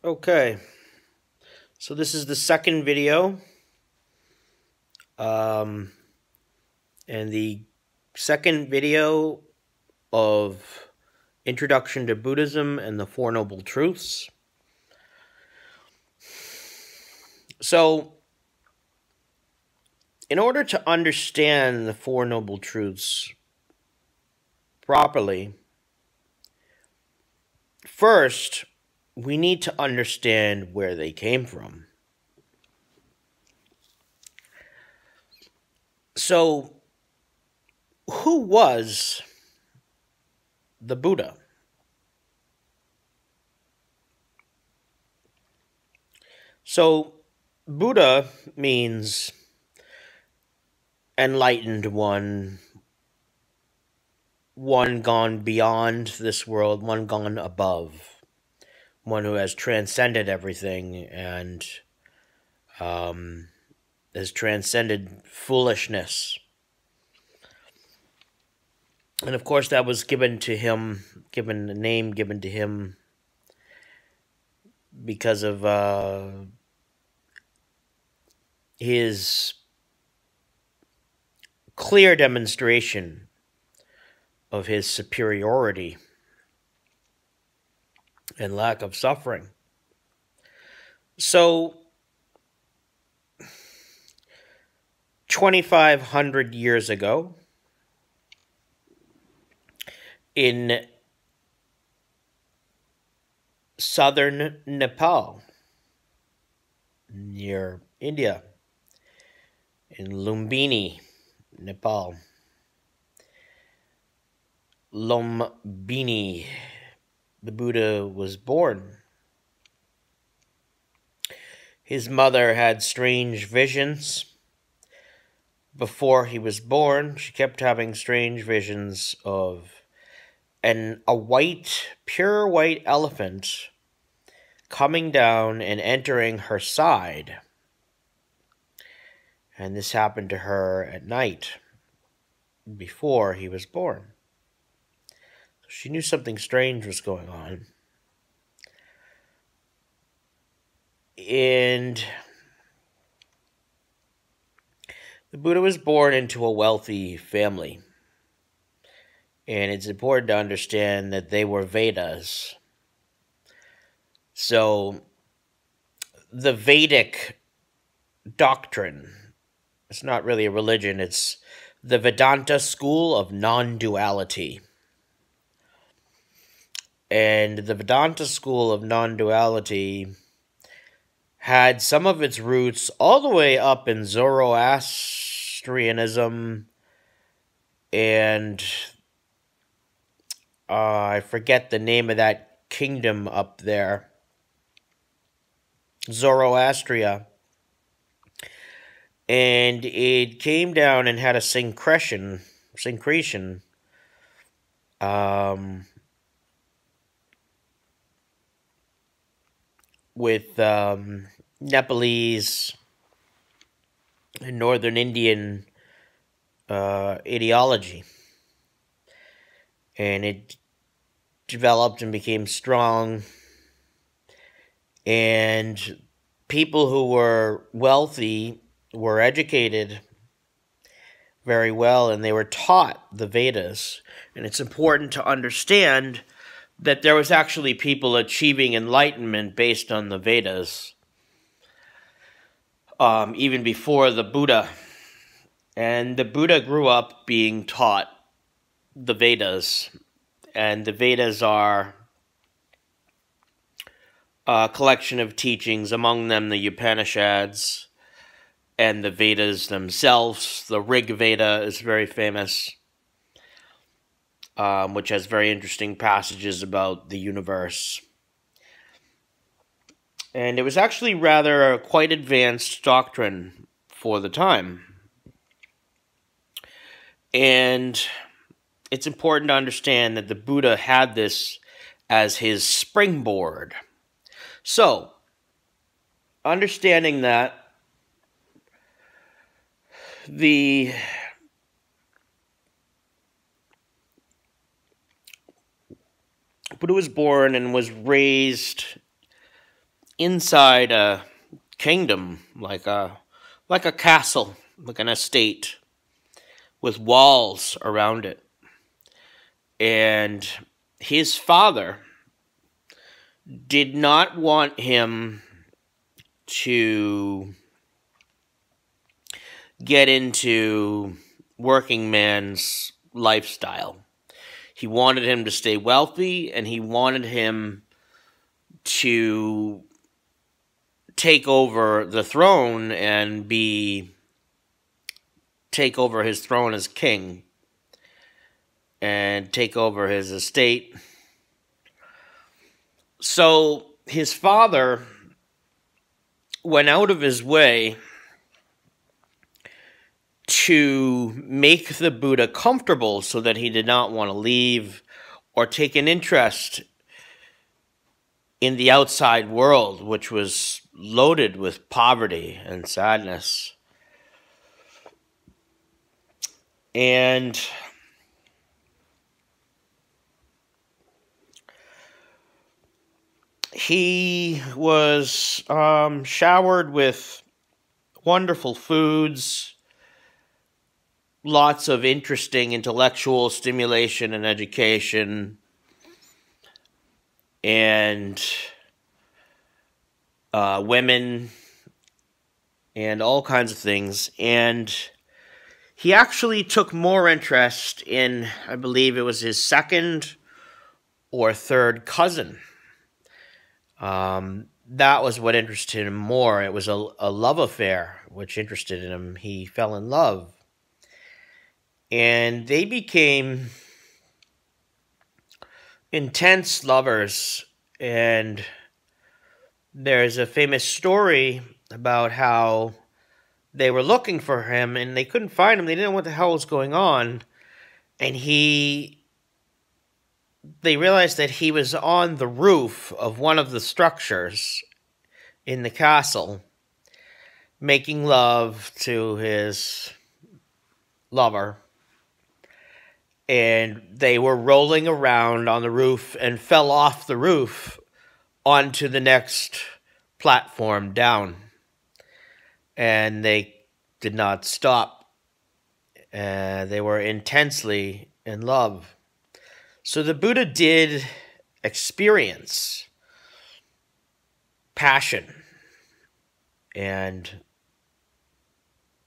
Okay, so this is the second video, um, and the second video of Introduction to Buddhism and the Four Noble Truths. So, in order to understand the Four Noble Truths properly, first, we need to understand where they came from. So, who was the Buddha? So, Buddha means enlightened one, one gone beyond this world, one gone above, one who has transcended everything and has transcended foolishness. And of course, that was given to him, given a name given to him because of his clear demonstration of his superiority and lack of suffering. So, 2,500 years ago, in southern Nepal, near India, in Lumbini, Nepal, Lumbini, the Buddha was born. His mother had strange visions. Before he was born, she kept having strange visions of a white, pure white elephant coming down and entering her side. And this happened to her at night before he was born. So she knew something strange was going on. And the Buddha was born into a wealthy family. And it's important to understand that they were Vedas. So, the Vedic doctrine, it's not really a religion, it's the Vedanta school of non-duality. And the Vedanta school of non-duality had some of its roots all the way up in Zoroastrianism and I forget the name of that kingdom up there. Zoroastria. And it came down and had a syncretion with Nepalese and Northern Indian ideology. And it developed and became strong. And people who were wealthy were educated very well, and they were taught the Vedas. And it's important to understand that there was actually people achieving enlightenment based on the Vedas, even before the Buddha. And the Buddha grew up being taught the Vedas, and the Vedas are a collection of teachings, among them the Upanishads and the Vedas themselves. The Rig Veda is very famous, which has very interesting passages about the universe. And it was actually rather a quite advanced doctrine for the time. And it's important to understand that the Buddha had this as his springboard. So, understanding that the Buddha was born and was raised inside a kingdom, like a castle, like an estate, with walls around it. And his father did not want him to get into working man's lifestyle. He wanted him to stay wealthy, and he wanted him to take over the throne and take over his throne as king and take over his estate. So his father went out of his way to make the Buddha comfortable so that he did not want to leave or take an interest in the outside world, which was loaded with poverty and sadness. And he was showered with wonderful foods, lots of interesting intellectual stimulation and education, and women, and all kinds of things. And he actually took more interest in, I believe it was his second or third cousin. That was what interested him more. It was a love affair which interested him. He fell in love. And they became intense lovers. And there's a famous story about how they were looking for him and they couldn't find him. They didn't know what the hell was going on. And they realized that he was on the roof of one of the structures in the castle, making love to his lover. And they were rolling around on the roof and fell off the roof onto the next platform down. And they did not stop. They were intensely in love. So the Buddha did experience passion and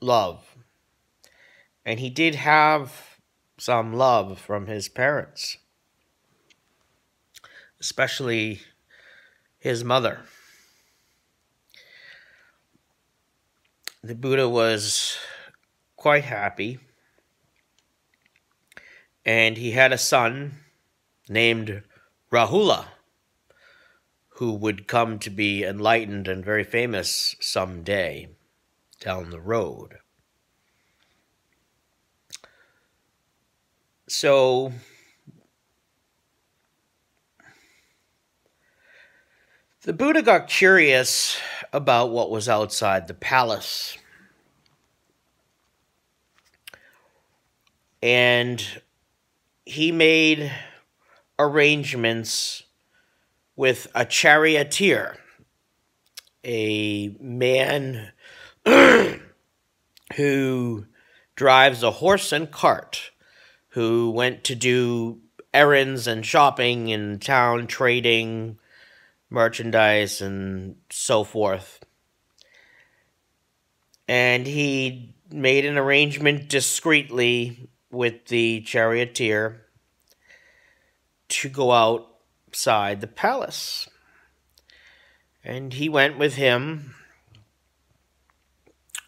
love. And he did have some love from his parents, especially his mother. The Buddha was quite happy, and he had a son named Rahula, who would come to be enlightened and very famous someday down the road. So the Buddha got curious about what was outside the palace. And he made arrangements with a charioteer, a man who drives a horse and cart, who went to do errands and shopping in town, trading merchandise and so forth. And he made an arrangement discreetly with the charioteer to go outside the palace. And he went with him,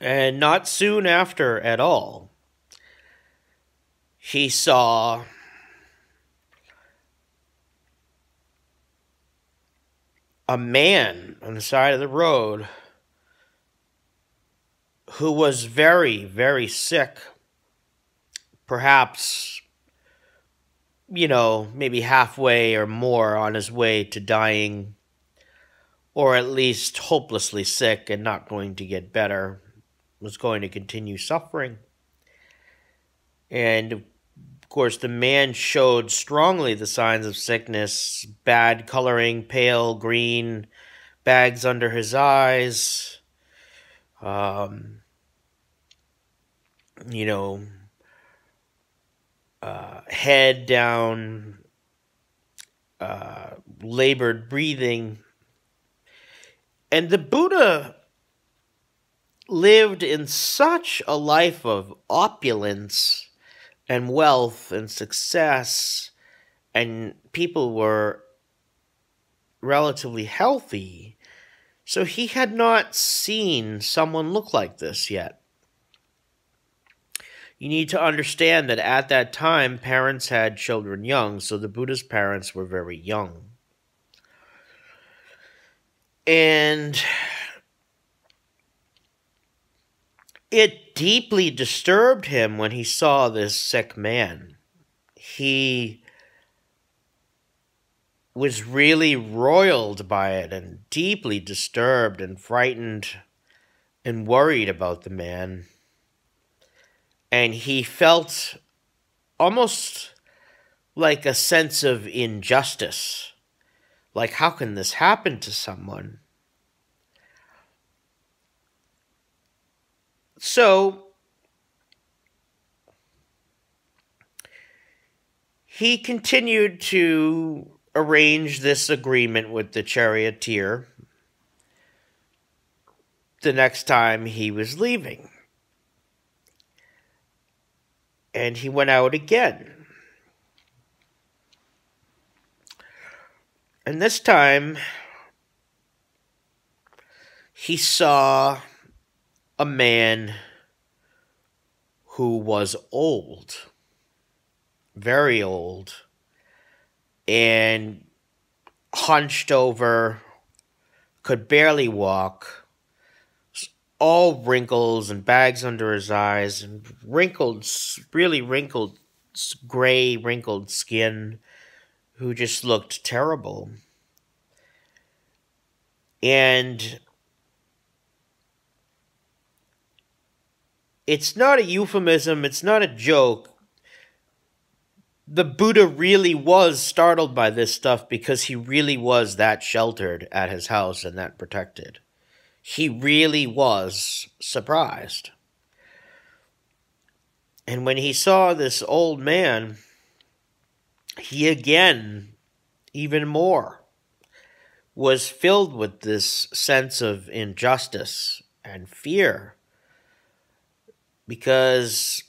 and not soon after at all, he saw a man on the side of the road who was very, very sick, perhaps, maybe halfway or more on his way to dying, or at least hopelessly sick and not going to get better, was going to continue suffering. And of course, the man showed strongly the signs of sickness: bad coloring, pale green, bags under his eyes, um, you know, head down, labored breathing. And the Buddha lived in such a life of opulence and wealth and success, and people were relatively healthy. So he had not seen someone look like this yet. You need to understand that at that time, parents had children young, so the Buddha's parents were very young. And it deeply disturbed him when he saw this sick man. He was really roiled by it and deeply disturbed and frightened and worried about the man. And he felt almost like a sense of injustice. Like, how can this happen to someone? So he continued to arrange this agreement with the charioteer the next time he was leaving. And he went out again. And this time, he saw a man who was old, very old, and hunched over, could barely walk, all wrinkles and bags under his eyes, and wrinkled, really wrinkled, gray, wrinkled skin, who just looked terrible. And it's not a euphemism, it's not a joke. The Buddha really was startled by this stuff because he really was that sheltered at his house and that protected. He really was surprised. And when he saw this old man, he again, even more, was filled with this sense of injustice and fear. Because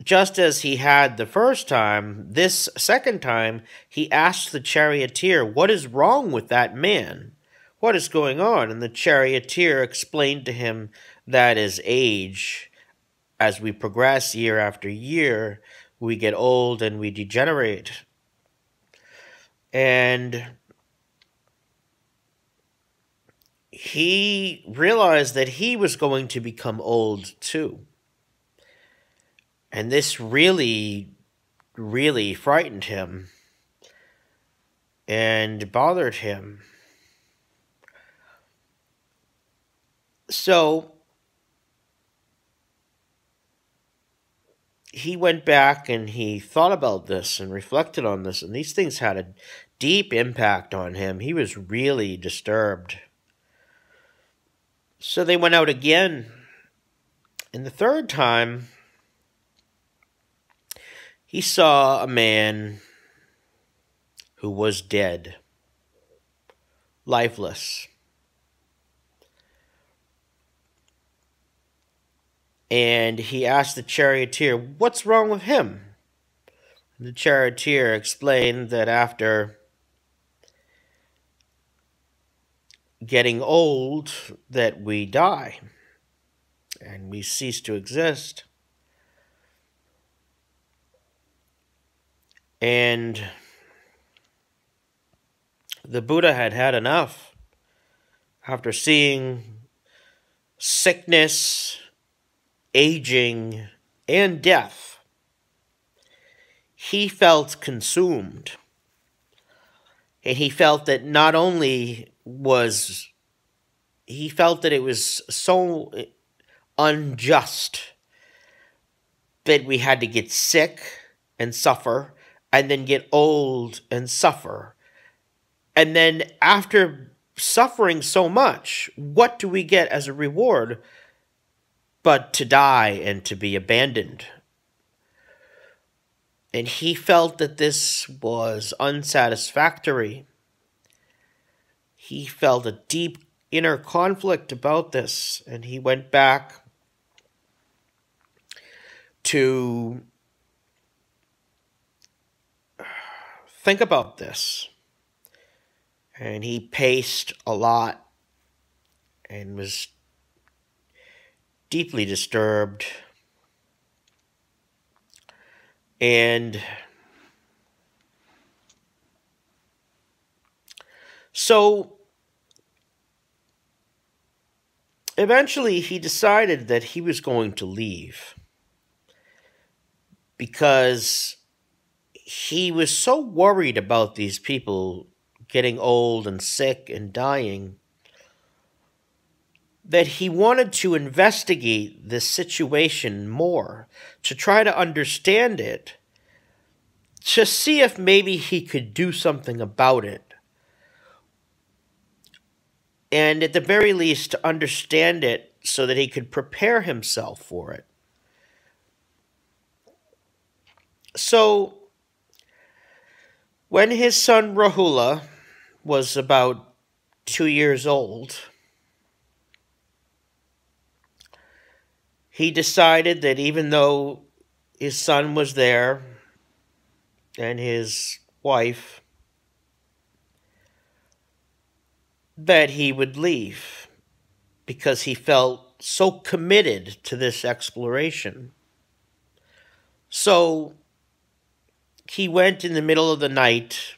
just as he had the first time, this second time, he asked the charioteer, "What is wrong with that man? What is going on?" And the charioteer explained to him that as age, as we progress year after year, we get old and we degenerate. And he realized that he was going to become old too. And this really, really frightened him and bothered him. So he went back and he thought about this and reflected on this, and these things had a deep impact on him. He was really disturbed. So they went out again. And the third time, he saw a man who was dead, lifeless. And he asked the charioteer, "What's wrong with him?" The charioteer explained that after getting old, that we die and we cease to exist. And the Buddha had had enough. After seeing sickness, aging, and death, he felt consumed. And he felt that not only was, he felt that it was so unjust that we had to get sick and suffer, and then get old and suffer, And then after suffering so much, what do we get as a reward but to die and to be abandoned? And he felt that this was unsatisfactory. He felt a deep inner conflict about this, and he went back to think about this. And he paced a lot and was deeply disturbed. And so eventually he decided that he was going to leave because he was so worried about these people getting old and sick and dying that he wanted to investigate this situation more, to try to understand it, to see if maybe he could do something about it. And at the very least, to understand it so that he could prepare himself for it. So, when his son Rahula was about 2 years old, he decided that even though his son was there and his wife, that he would leave because he felt so committed to this exploration. So he went in the middle of the night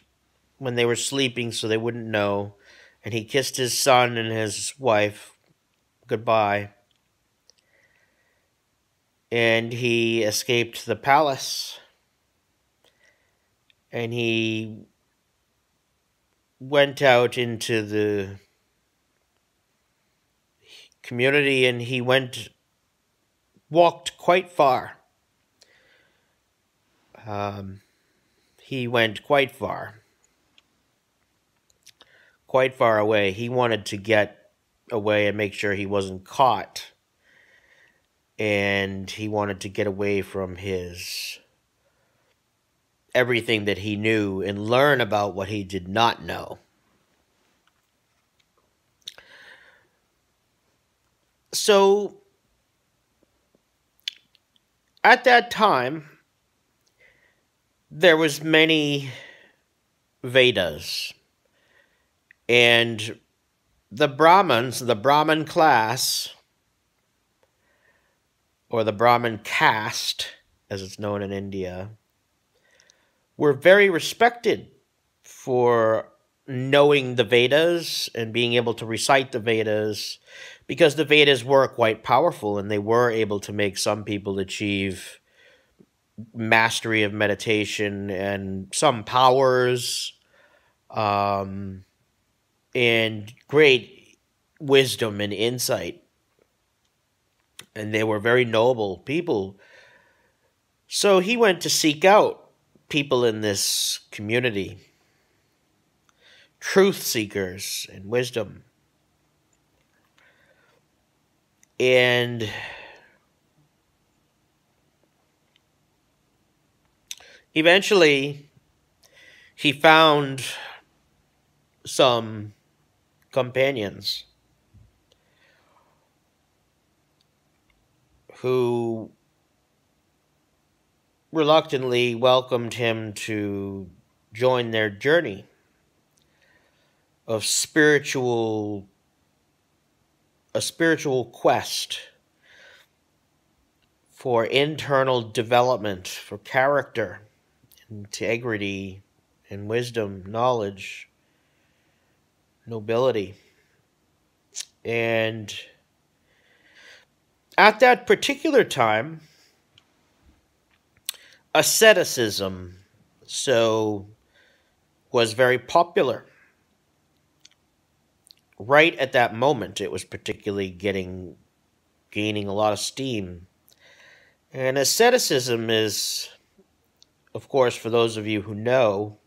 when they were sleeping so they wouldn't know, and he kissed his son and his wife goodbye. And he escaped the palace. And he went out into the community, and he walked quite far. He went quite far away. He wanted to get away and make sure he wasn't caught. And he wanted to get away from everything that he knew and learn about what he did not know. So, at that time, there was many Vedas. And the Brahmins, the Brahmin class, or the Brahmin caste, as it's known in India, were very respected for knowing the Vedas and being able to recite the Vedas, because the Vedas were quite powerful and they were able to make some people achieve mastery of meditation and some powers, and great wisdom and insight. And they were very noble people. So he went to seek out people in this community, truth seekers and wisdom. And eventually he found some companions who reluctantly welcomed him to join their journey of a spiritual quest for internal development, for character, integrity, and wisdom, knowledge, nobility. And at that particular time, asceticism was very popular. Right at that moment, it was particularly gaining a lot of steam. And asceticism is, of course, for those of you who know,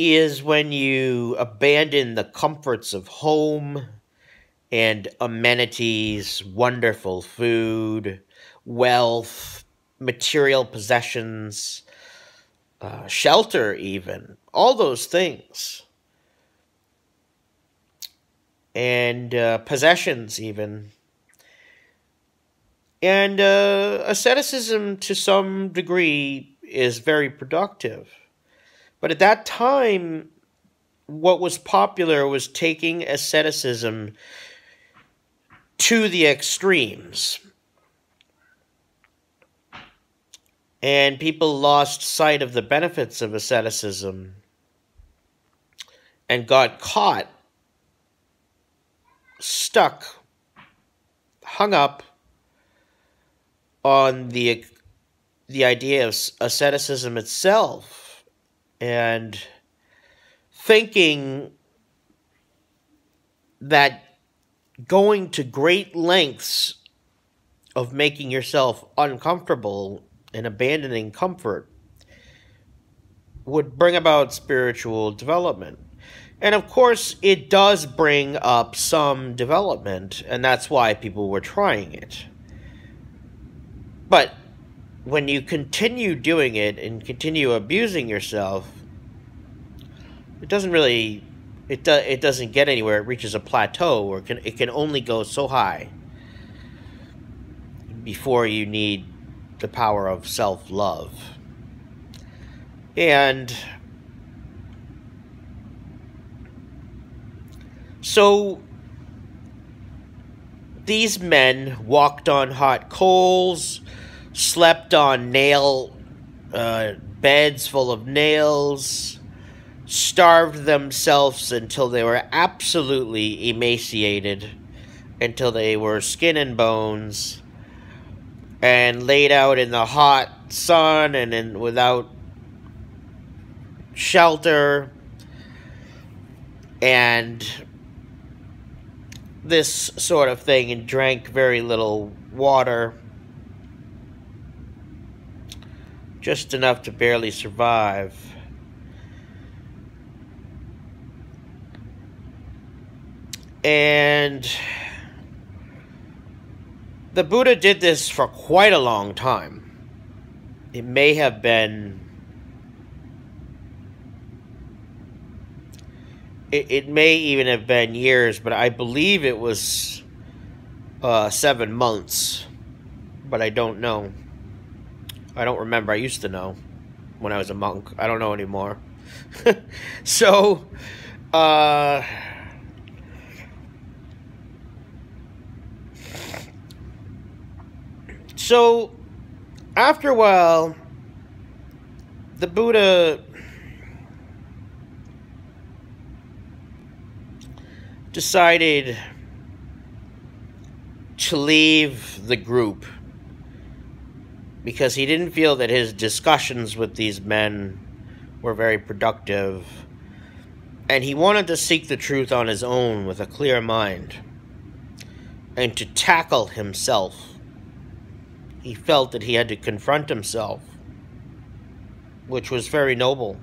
is when you abandon the comforts of home and amenities, wonderful food, wealth, material possessions, shelter, even all those things, and possessions, even. And asceticism, to some degree, is very productive. But at that time, what was popular was taking asceticism to the extremes. And people lost sight of the benefits of asceticism and got caught, stuck, hung up on the idea of asceticism itself, and thinking that going to great lengths of making yourself uncomfortable and abandoning comfort would bring about spiritual development. And of course, it does bring up some development, and that's why people were trying it. But when you continue doing it and continue abusing yourself, it doesn't really, it doesn't get anywhere. It reaches a plateau, or it can only go so high before you need the power of self-love. And so these men walked on hot coals, slept on beds full of nails, starved themselves until they were absolutely emaciated, until they were skin and bones, and laid out in the hot sun and without shelter, and this sort of thing, and drank very little water, just enough to barely survive. And the Buddha did this for quite a long time. It may have been... It may even have been years, but I believe it was 7 months. But I don't know. I don't remember. I used to know when I was a monk. I don't know anymore. So, after a while, the Buddha decided to leave the group because he didn't feel that his discussions with these men were very productive, and he wanted to seek the truth on his own with a clear mind and to tackle himself. He felt that he had to confront himself, which was very noble.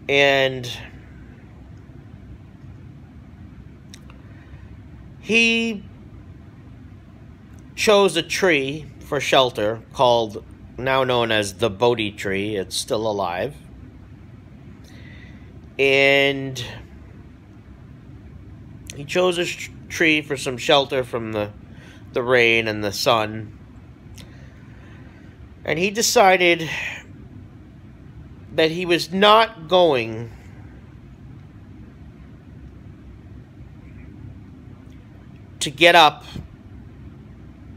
And he chose a tree for shelter called, now known as the Bodhi tree. It's still alive. And he chose a tree for some shelter from the rain and the sun. And he decided that he was not going to get up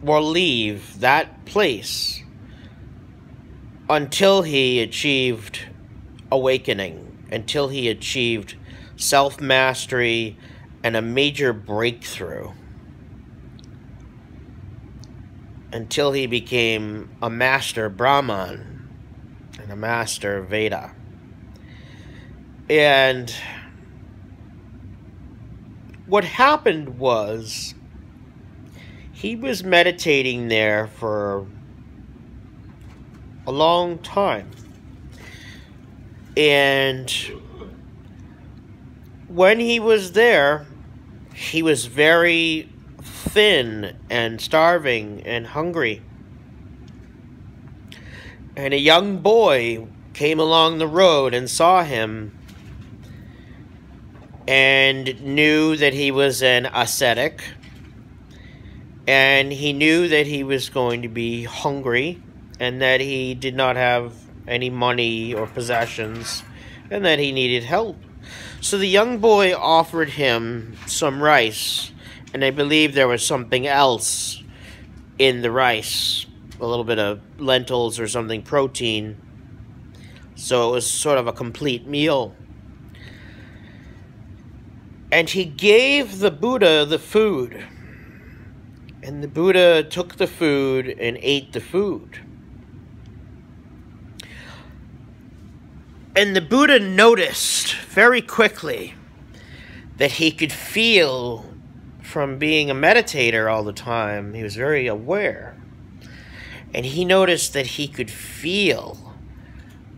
or leave that place until he achieved awakening, until he achieved self-mastery and a major breakthrough, until he became a master Brahman and a master Veda. And what happened was, he was meditating there for a long time. And when he was there, he was very thin and starving and hungry. And a young boy came along the road and saw him and knew that he was an ascetic. And he knew that he was going to be hungry and that he did not have any money or possessions and that he needed help. So the young boy offered him some rice, and I believe there was something else in the rice, a little bit of lentils or something, protein. So it was sort of a complete meal. And he gave the Buddha the food. And the Buddha took the food and ate the food. And the Buddha noticed very quickly that he could feel, from being a meditator all the time, he was very aware. And he noticed that he could feel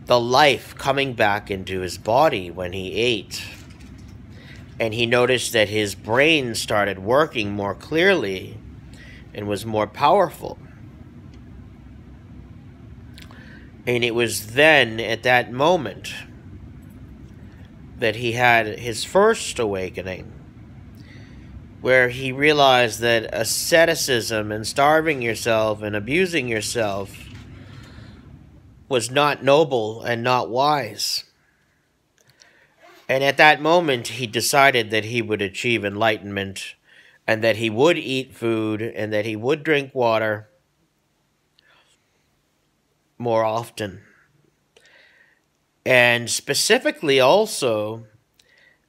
the life coming back into his body when he ate. And he noticed that his brain started working more clearly and was more powerful. And it was then, at that moment, that he had his first awakening, where he realized that asceticism and starving yourself and abusing yourself was not noble and not wise. And at that moment, he decided that he would achieve enlightenment and that he would eat food and that he would drink water more often. And specifically also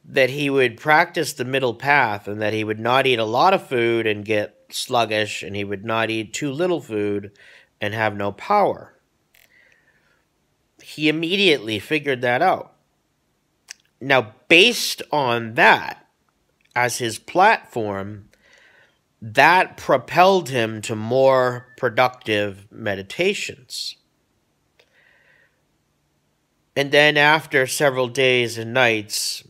that he would practice the middle path and that he would not eat a lot of food and get sluggish, and he would not eat too little food and have no power. He immediately figured that out. Now, based on that, as his platform, that propelled him to more productive meditations. And then after several days and nights,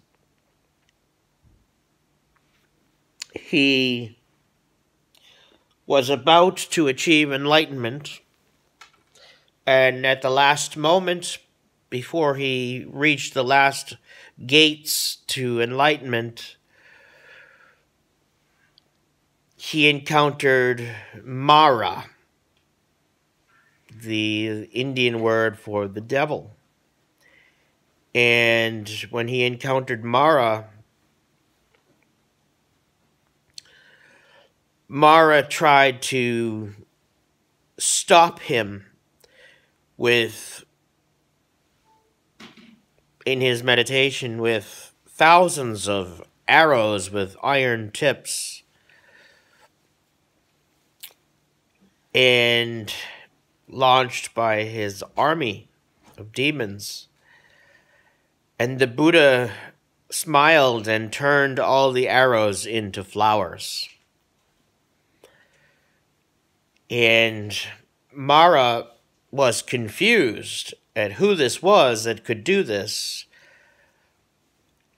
he was about to achieve enlightenment. And at the last moment, before he reached the last gates to enlightenment, he encountered Mara, the Indian word for the devil. And when he encountered Mara, Mara tried to stop him in his meditation with thousands of arrows with iron tips, and launched by his army of demons. And the Buddha smiled and turned all the arrows into flowers. And Mara was confused at who this was that could do this.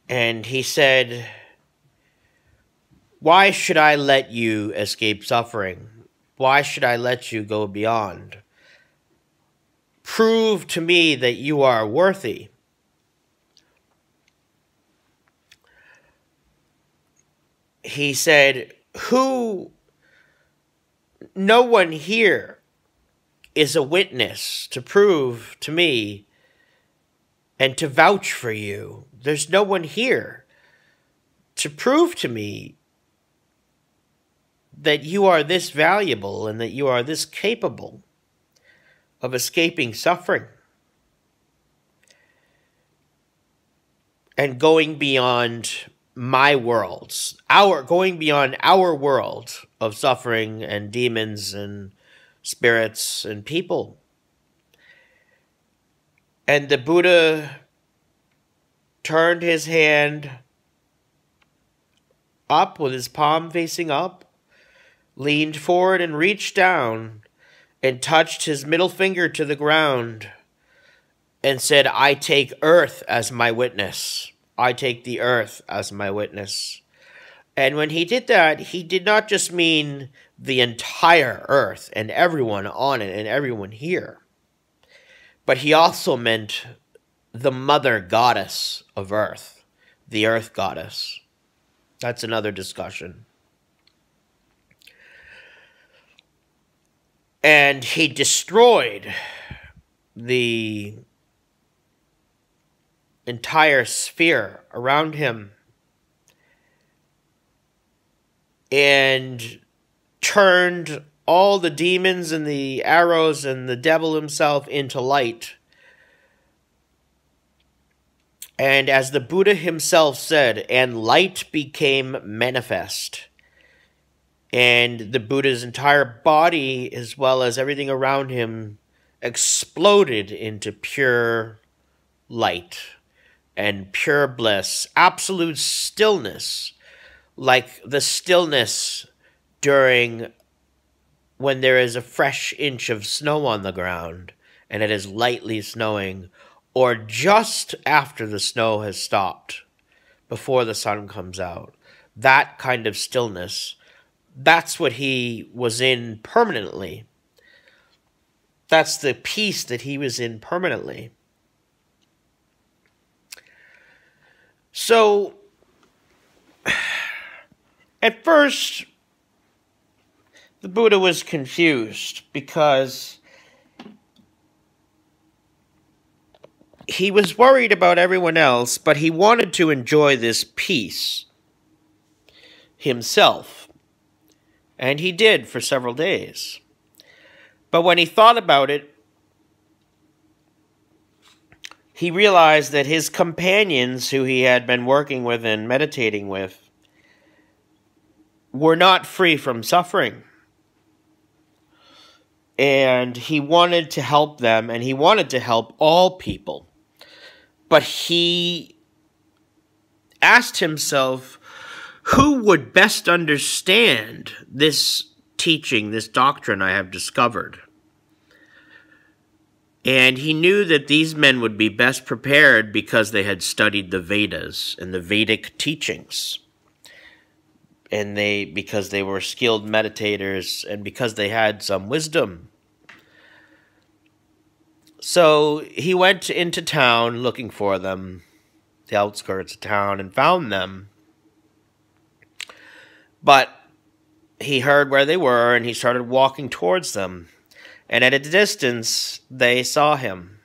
And he said, "Why should I let you escape suffering? Why should I let you go beyond? Prove to me that you are worthy." He said, no one here is a witness to prove to me and to vouch for you. There's no one here to prove to me that you are this valuable and that you are this capable of escaping suffering and going beyond my worlds, going beyond our world of suffering and demons and spirits and people. And the Buddha turned his hand up with his palm facing up, leaned forward and reached down and touched his middle finger to the ground and said, I take earth as my witness. I take the earth as my witness. And when he did that, he did not just mean the entire earth and everyone on it and everyone here, but he also meant the mother goddess of earth, the earth goddess. That's another discussion. And he destroyed the entire sphere around him and turned all the demons and the arrows and the devil himself into light. And as the Buddha himself said, and light became manifest. And the Buddha's entire body, as well as everything around him, exploded into pure light and pure bliss, absolute stillness, like the stillness during when there is a fresh inch of snow on the ground and it is lightly snowing, or just after the snow has stopped, before the sun comes out. That kind of stillness, that's what he was in permanently. That's the peace that he was in permanently. So, at first, the Buddha was confused because he was worried about everyone else, but he wanted to enjoy this peace himself. And he did for several days. But when he thought about it, he realized that his companions who he had been working with and meditating with were not free from suffering. And he wanted to help them, and he wanted to help all people. But he asked himself, who would best understand this teaching, this doctrine I have discovered? And he knew that these men would be best prepared because they had studied the Vedas and the Vedic teachings. And because they were skilled meditators and because they had some wisdom. So he went into town looking for them, the outskirts of town, and found them. But he heard where they were, and he started walking towards them. And at a distance, they saw him.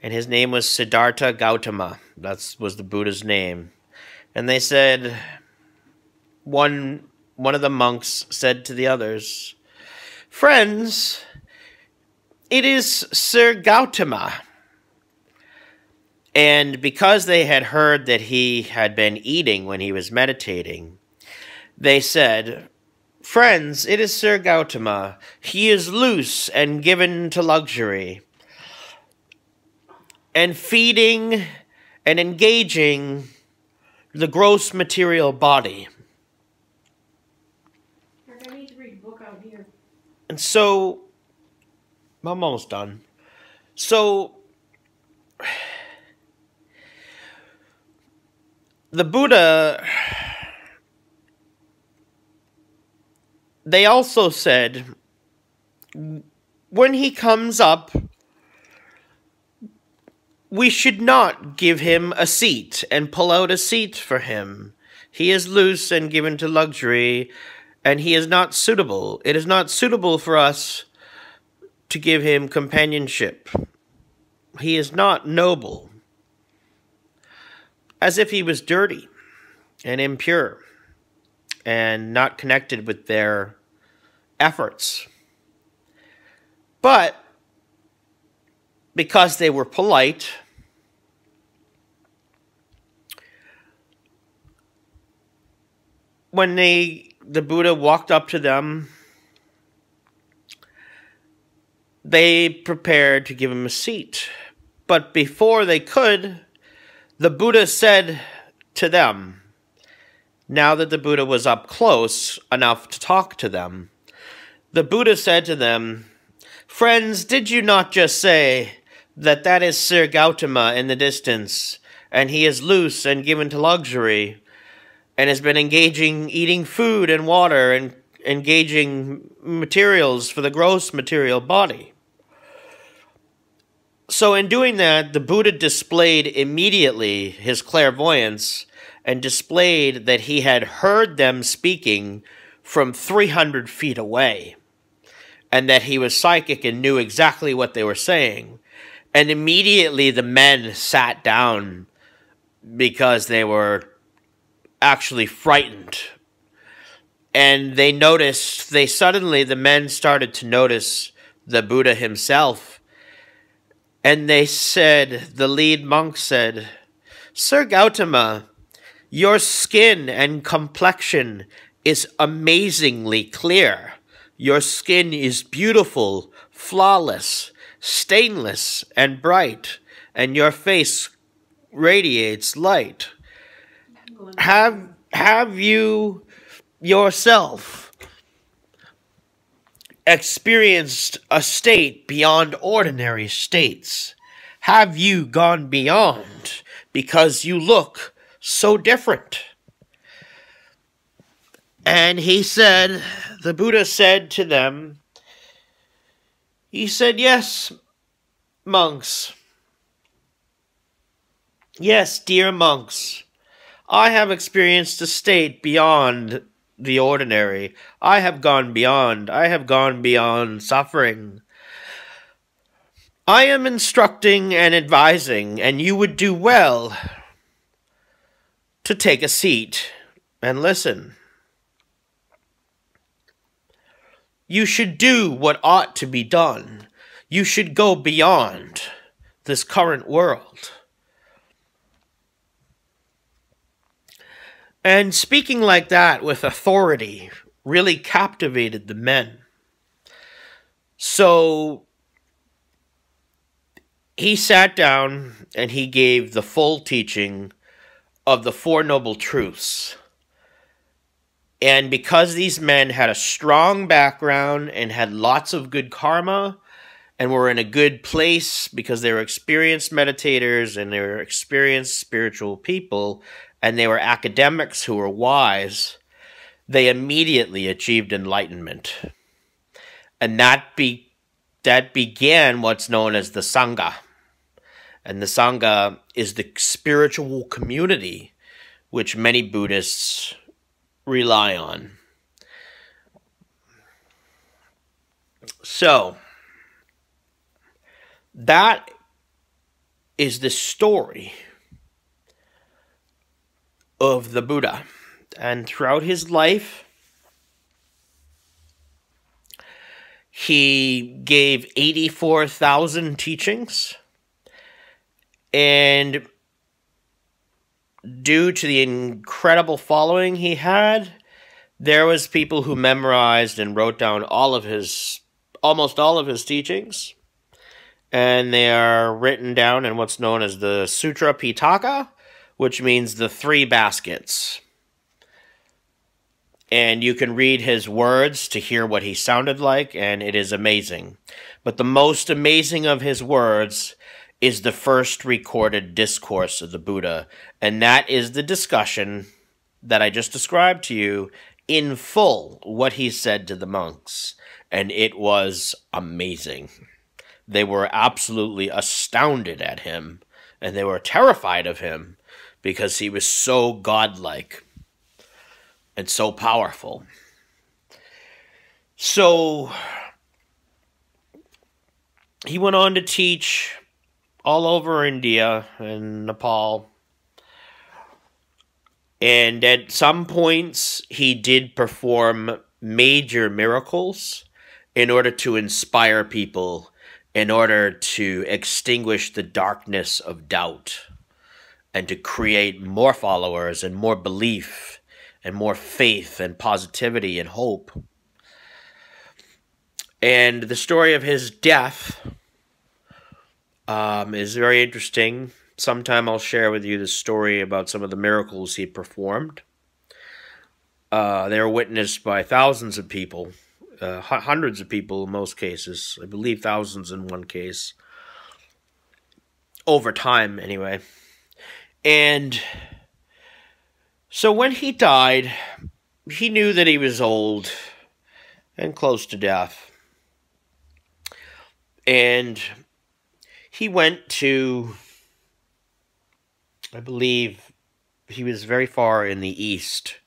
And his name was Siddhartha Gautama. That was the Buddha's name. And they said, one of the monks said to the others, "Friends, it is Sir Gautama." And because they had heard that he had been eating when he was meditating, they said, "Friends, it is Sir Gautama. He is loose and given to luxury, and feeding and engaging the gross material body." I need to read a book out here. And so, I'm almost done. So, the Buddha, they also said, when he comes up, we should not give him a seat and pull out a seat for him. He is loose and given to luxury, and he is not suitable. It is not suitable for us to give him companionship. He is not noble. As if he was dirty and impure and not connected with their efforts. But because they were polite, when the Buddha walked up to them, they prepared to give him a seat. But before they could, the Buddha said to them, now that the Buddha was up close enough to talk to them, the Buddha said to them, "Friends, did you not just say that is Sir Gautama in the distance, and he is loose and given to luxury, and has been eating food and water, and engaging materials for the gross material body. So in doing that, the Buddha displayed immediately his clairvoyance and displayed that he had heard them speaking from 300 feet away, and that he was psychic and knew exactly what they were saying. And immediately the men sat down because they were actually frightened. And the men started to notice the Buddha himself. And the lead monk said, "Sir Gautama, your skin and complexion is amazingly clear. Your skin is beautiful, flawless, stainless, and bright, and your face radiates light. Have you yourself experienced a state beyond ordinary states? Have you gone beyond? Because you look so different." And the Buddha said to them, he said, "Yes, monks. Yes, dear monks. I have experienced a state beyond the ordinary. I have gone beyond. I have gone beyond suffering. I am instructing and advising, and you would do well to take a seat and listen. You should do what ought to be done. You should go beyond this current world." And speaking like that with authority really captivated the men. So he sat down and he gave the full teaching of the Four Noble Truths. And because these men had a strong background and had lots of good karma and were in a good place because they were experienced meditators and they were experienced spiritual people and they were academics who were wise, they immediately achieved enlightenment. And that began what's known as the Sangha. And the Sangha is the spiritual community which many Buddhists rely on. So, that is the story of the Buddha. And throughout his life, he gave 84,000 teachings. And due to the incredible following he had, there was people who memorized and wrote down almost all of his teachings. And they are written down in what's known as the Sutra Pitaka, which means the three baskets. And you can read his words to hear what he sounded like, and it is amazing. But the most amazing of his words is the first recorded discourse of the Buddha, and that is the discussion that I just described to you in full, what he said to the monks. And it was amazing. They were absolutely astounded at him, and they were terrified of him because he was so godlike and so powerful. So he went on to teach all over India and Nepal. And at some points, he did perform major miracles in order to inspire people, in order to extinguish the darkness of doubt, and to create more followers and more belief and more faith and positivity and hope. And the story of his death is very interesting. Sometime I'll share with you the story about some of the miracles he performed. They were witnessed by thousands of people, hundreds of people in most cases. I believe thousands in one case. over time anyway. And so when he died, he knew that he was old and close to death. And he went to, I believe he was very far in the east.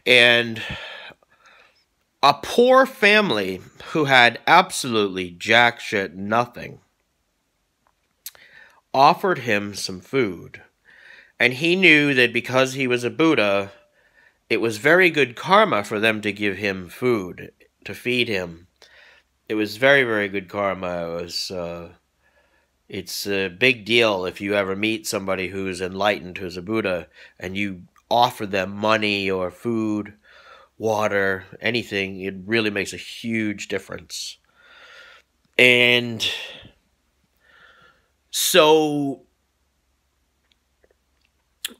And a poor family who had absolutely jack shit nothing offered him some food. And he knew that because he was a Buddha, it was very good karma for them to give him food, to feed him. It was very, very good karma. It's a big deal if you ever meet somebody who's enlightened, who's a Buddha, and you offer them money or food, water, anything. It really makes a huge difference. And so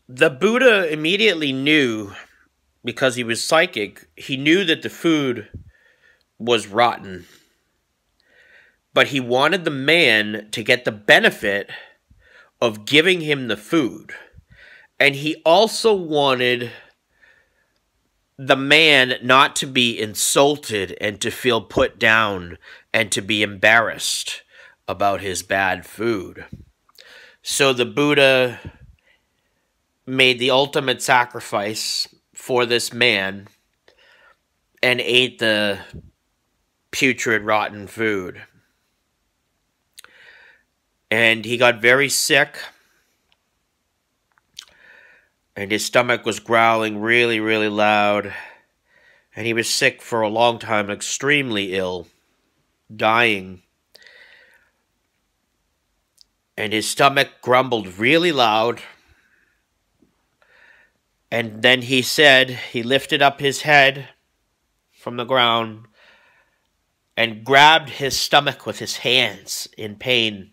the Buddha immediately knew, because he was psychic, he knew that the food was rotten. But he wanted the man to get the benefit of giving him the food. And he also wanted the man not to be insulted and to feel put down and to be embarrassed about his bad food. So the Buddha made the ultimate sacrifice for this man and ate the putrid, rotten food. And he got very sick, and his stomach was growling really, really loud, and he was sick for a long time, extremely ill, dying. And his stomach grumbled really loud, and then he said, he lifted up his head from the ground and grabbed his stomach with his hands in pain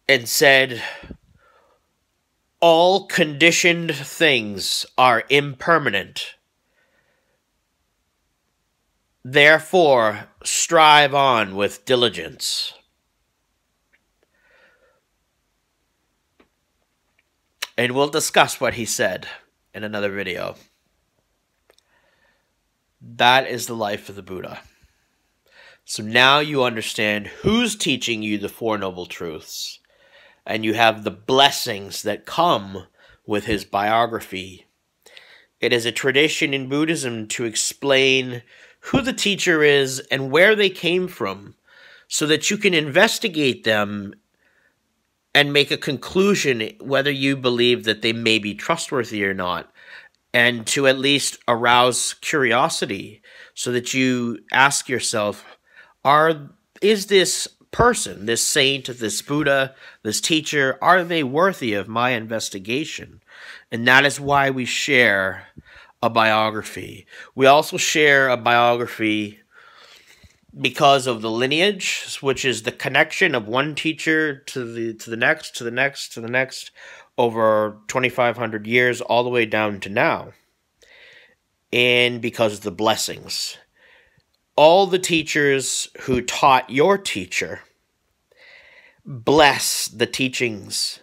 and said, "All conditioned things are impermanent. Therefore, strive on with diligence." And we'll discuss what he said in another video. That is the life of the Buddha. So now you understand who's teaching you the Four Noble Truths. And you have the blessings that come with his biography. It is a tradition in Buddhism to explain who the teacher is and where they came from, so that you can investigate them and make a conclusion whether you believe that they may be trustworthy or not, and to at least arouse curiosity so that you ask yourself, is this person, this saint, this Buddha, this teacher, are they worthy of my investigation? And that is why we share a biography. We also share a biography because of the lineage, which is the connection of one teacher to the next, to the next, to the next, over 2,500 years, all the way down to now. And because of the blessings. All the teachers who taught your teacher bless the teachings.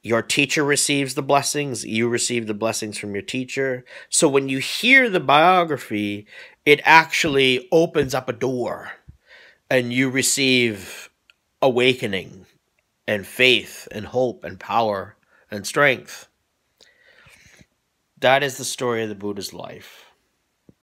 Your teacher receives the blessings. You receive the blessings from your teacher. So when you hear the biography, it actually opens up a door. And you receive awakening and faith and hope and power and strength. That is the story of the Buddha's life.